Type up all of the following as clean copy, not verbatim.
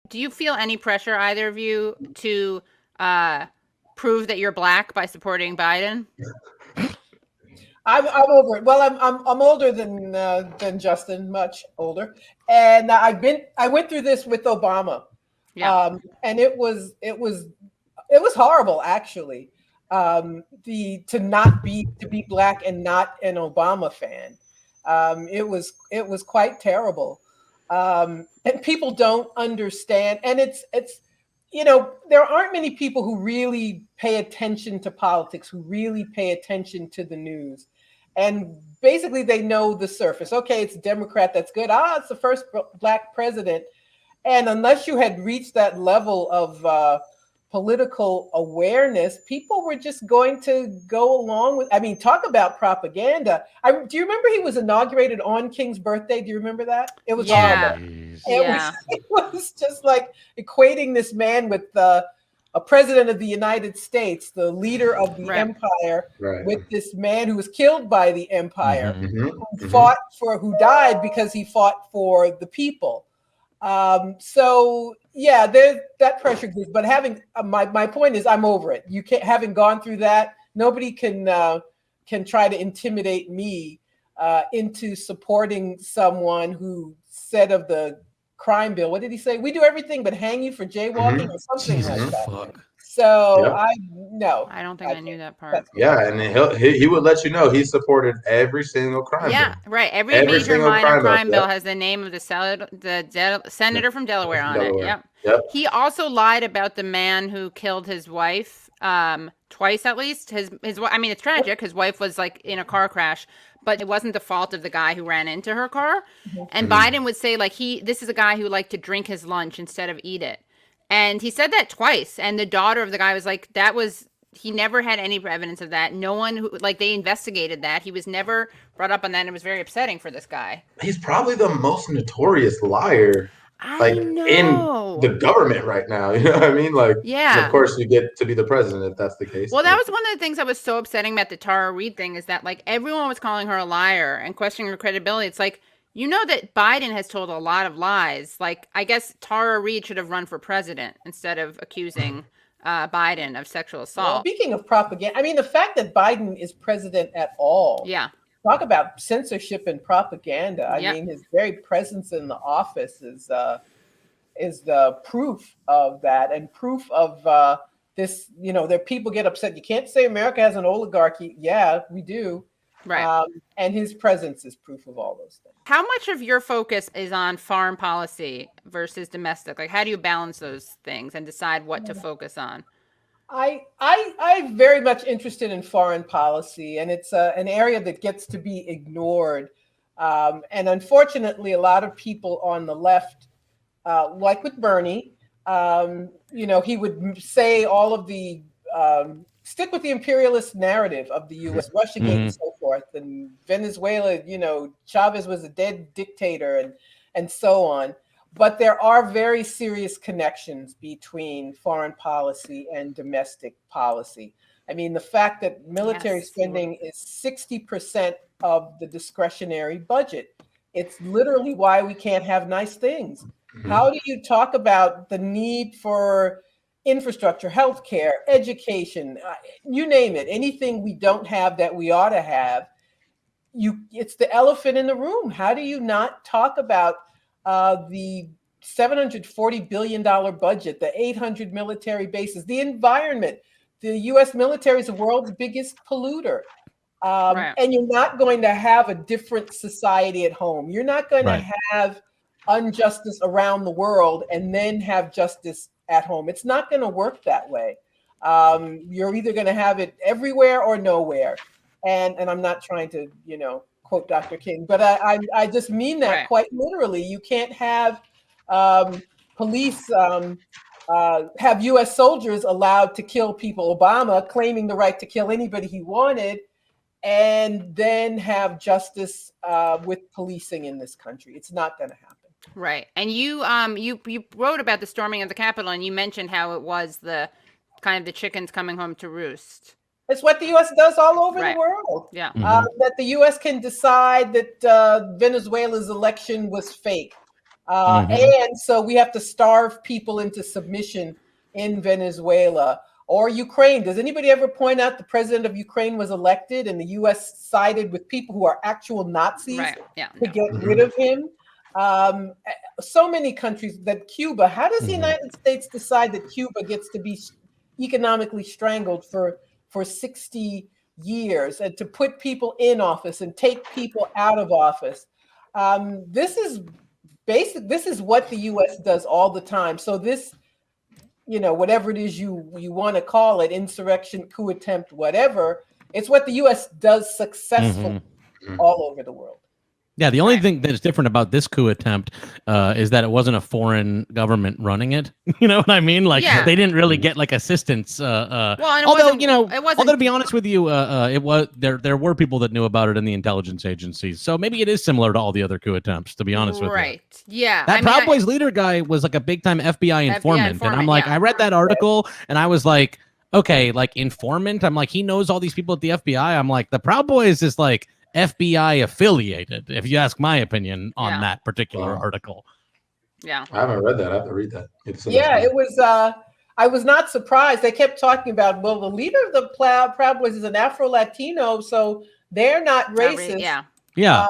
Do you feel any pressure, either of you, to prove that you're black by supporting Biden? I'm over it. Well, I'm older than Justin, much older, and I went through this with Obama, Yeah. and it was horrible actually. The to be black and not an Obama fan, it was quite terrible, and people don't understand. And it's there aren't many people who really pay attention to politics, who really pay attention to the news, and basically they know the surface. Okay, it's a Democrat, that's good. It's the first black president, and unless you had reached that level of political awareness, people were just going to go along with. I mean, talk about propaganda. Do you remember he was inaugurated on King's birthday? Do you remember that? It was Yeah. horrible. Jeez. Yeah. It was just like equating this man with a president of the United States, the leader of the Right. empire, Right. with this man who was killed by the empire, Mhm. who died because he fought for the people. So yeah, there's that pressure exists. But having my point is, I'm over it. You can't, having gone through that, nobody can try to intimidate me into supporting someone who said of the crime bill, what did he say? We do everything but hang you for jaywalking or something like Jesus that. fuck. So Yep. no, I don't think I knew that part. that's Yeah, and then he would let you know he supported every single crime Yeah, bill. right. Every Every major single minor crime bill yep. has the name of the senator from Delaware From on it. Delaware. Yep. Yep. He also lied about the man who killed his wife twice at least. I mean, it's tragic. His wife was like in a car crash, but it wasn't the fault of the guy who ran into her car. And Biden would say like this is a guy who liked to drink his lunch instead of eat it. And he said that twice. And the daughter of the guy was like, he never had any evidence of that. No one they investigated that. He was never brought up on that, and it was very upsetting for this guy. He's probably the most notorious liar, I in know. the government right now. You know what I mean? Like, Yeah. and of course, you get to be the president if that's the case. Well, that was one of the things that was so upsetting about the Tara Reade thing, is that like everyone was calling her a liar and questioning her credibility. It's like, you know that Biden has told a lot of lies. Like, I guess Tara Reade should have run for president instead of accusing Biden of sexual Well, assault. speaking of propaganda, I mean, the fact that Biden is president at all. Yeah. Talk about censorship and propaganda. I Yep. mean, his very presence in the office is the proof of that, and proof of this. That people get upset. You can't say America has an oligarchy. Yeah, we do. Right. And his presence is proof of all those things. How much of your focus is on foreign policy versus domestic? Like, how do you balance those things and decide what to focus on? I'm very much interested in foreign policy, and it's an area that gets to be ignored. And unfortunately, a lot of people on the left, like with Bernie, he would say all of the stick with the imperialist narrative of the U.S., Russiagate and so forth, and Venezuela. Chavez was a dead dictator, and so on. But there are very serious connections between foreign policy and domestic policy. I mean, the fact that military spending is 60% of the discretionary budget. It's literally why we can't have nice things. How do you talk about the need for infrastructure, healthcare, education, you name it, anything we don't have that we ought to have? It's the elephant in the room. How do you not talk about the $740 billion budget, the 800 military bases, the environment? The U.S. military is the world's biggest polluter. Right. And you're not going to have a different society at home. You're not going to have injustice around the world and then have justice at home. It's not going to work that way. You're either going to have it everywhere or nowhere. And I'm not trying to, quote Dr. King, but I just mean that quite literally. You can't have police have U.S. soldiers allowed to kill people, Obama claiming the right to kill anybody he wanted, and then have justice with policing in this country. It's not going to happen. Right. And you wrote about the storming of the Capitol, and you mentioned how it was the kind of the chickens coming home to roost. It's what the U.S. does all over the world. Yeah. That the U.S. can decide that Venezuela's election was fake. And so we have to starve people into submission in Venezuela or Ukraine. Does anybody ever point out the president of Ukraine was elected and the U.S. sided with people who are actual Nazis to get rid of him? So many countries that Cuba, how does the United States decide that Cuba gets to be economically strangled for 60 years and to put people in office and take people out of office? This is what the U.S. does all the time. So this, whatever it is you want to call it, insurrection, coup attempt, whatever, it's what the U.S. does successfully all over the world. Yeah, the only thing that's different about this coup attempt is that it wasn't a foreign government running it. You know what I mean? Like they didn't really get like assistance. Although to be honest with you, it was there were people that knew about it in the intelligence agencies. So maybe it is similar to all the other coup attempts. To be honest with you, right? Yeah, that Proud Boys leader guy was like a big time FBI informant, and I'm like, I read that article, and I was like, okay, like informant. I'm like, he knows all these people at the FBI. I'm like, the Proud Boys is like FBI affiliated, if you ask my opinion on that particular article. Yeah, I haven't read that. I have to read that. It was. I was not surprised. They kept talking about, well, the leader of the Proud Boys is an Afro-Latino, so they're not racist. Yeah.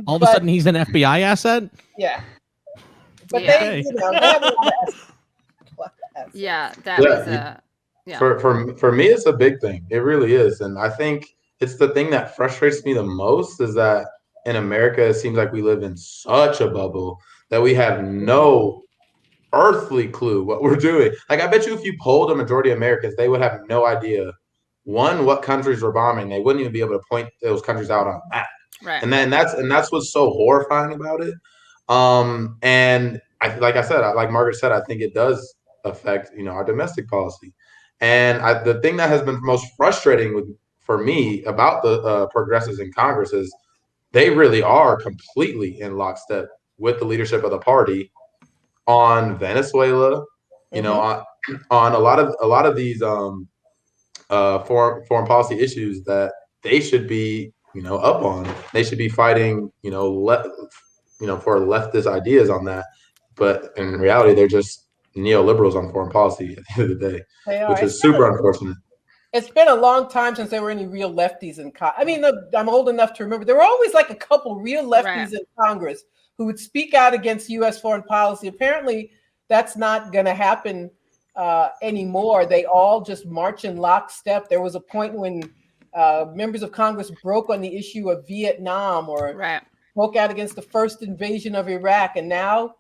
All of a sudden, he's an FBI asset. Yeah, but they have a lot of that was a. Yeah. For me, it's a big thing. It really is, and I think it's the thing that frustrates me the most is that in America, it seems like we live in such a bubble that we have no earthly clue what we're doing. Like, I bet you if you polled a majority of Americans, they would have no idea, one, what countries were bombing. They wouldn't even be able to point those countries out on that. Right. And that's what's so horrifying about it. And like Margaret said, I think it does affect, our domestic policy. And the thing that has been most frustrating for me about the progressives in Congress is they really are completely in lockstep with the leadership of the party on Venezuela, on a lot of these foreign policy issues that they should be, up on. They should be fighting, for leftist ideas on that. But in reality, they're just neoliberals on foreign policy at the end of the day, which is super unfortunate. It's been a long time since there were any real lefties in Congress. I mean, I'm old enough to remember. There were always like a couple real lefties in Congress who would speak out against U.S. foreign policy. Apparently, that's not going to happen anymore. They all just march in lockstep. There was a point when members of Congress broke on the issue of Vietnam or spoke out against the first invasion of Iraq, and now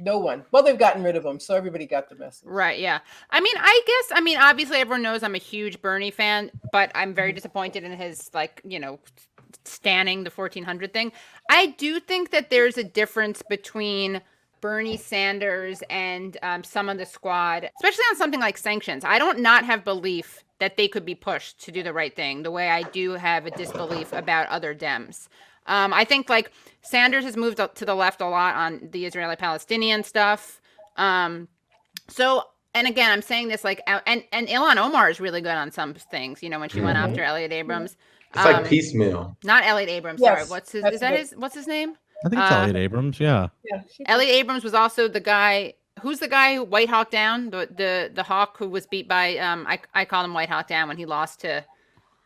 no one. Well, they've gotten rid of them, so everybody got the message. Right, yeah. I mean, obviously everyone knows I'm a huge Bernie fan, but I'm very disappointed in his, standing the 1400 thing. I do think that there's a difference between Bernie Sanders and some of the squad, especially on something like sanctions. I don't not have belief that they could be pushed to do the right thing, the way I do have a disbelief about other Dems. I think Sanders has moved up to the left a lot on the Israeli-Palestinian stuff. So, and again, I'm saying this and Ilhan Omar is really good on some things. When she went after Elliot Abrams. It's like piecemeal. Not Elliot Abrams. Yes, Sorry, what's his name? I think it's Elliot Abrams. Yeah. Elliot Abrams was also the guy. Who's the guy who White Hawk Down? The hawk who was beat by I call him White Hawk Down when he lost to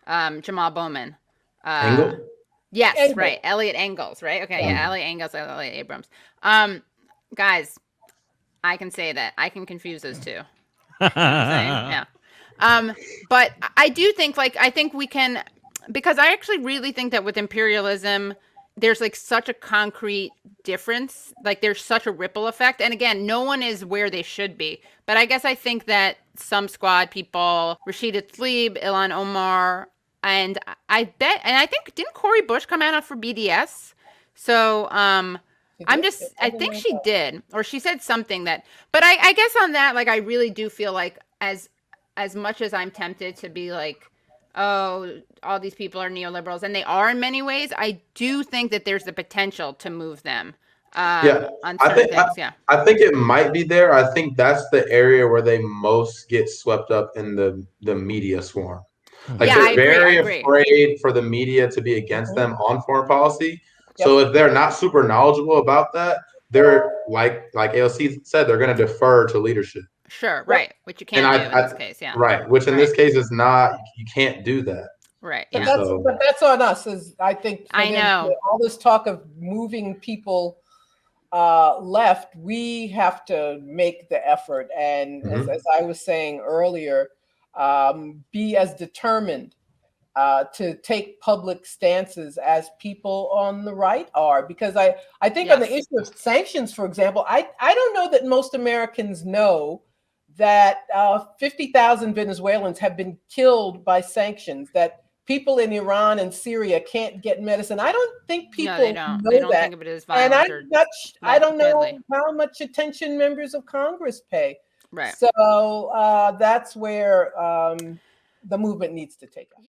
Jamal Bowman. Engel? Yes, Engel. right. Elliot Engels, right? Okay, yeah, Elliot Engels, Elliot Abrams. Guys, I can say that. I can confuse those two. Yeah. But I do think I think we can, because I actually really think that with imperialism, there's such a concrete difference. There's such a ripple effect. And again, no one is where they should be. But I guess I think that some squad people, Rashida Tlaib, Ilhan Omar, and I think, didn't Cori Bush come out for BDS? So I think she did, or she said something that, but I guess on that, I really do feel as much as I'm tempted to be oh, all these people are neoliberals, and they are in many ways, I do think that there's the potential to move them. On certain things. I think it might be there. I think that's the area where they most get swept up in the media swarm. They're very afraid for the media to be against them on foreign policy. Yep. So if they're not super knowledgeable about that, they're like ALC said, they're going to defer to leadership. Sure, right. Which you can't do in this case, yeah. Right, which in this case is not. You can't do that. Right. But Yeah. that's on us. Is I think I know all this talk of moving people left, we have to make the effort, and as I was saying earlier, be as determined to take public stances as people on the right are, because I think on the issue of sanctions, for example, I don't know that most Americans know that 50,000 Venezuelans have been killed by sanctions, that people in Iran and Syria can't get medicine. I don't think people know they don't that. think of it as violent. And I don't know how much attention members of Congress pay. Right. So that's where the movement needs to take off.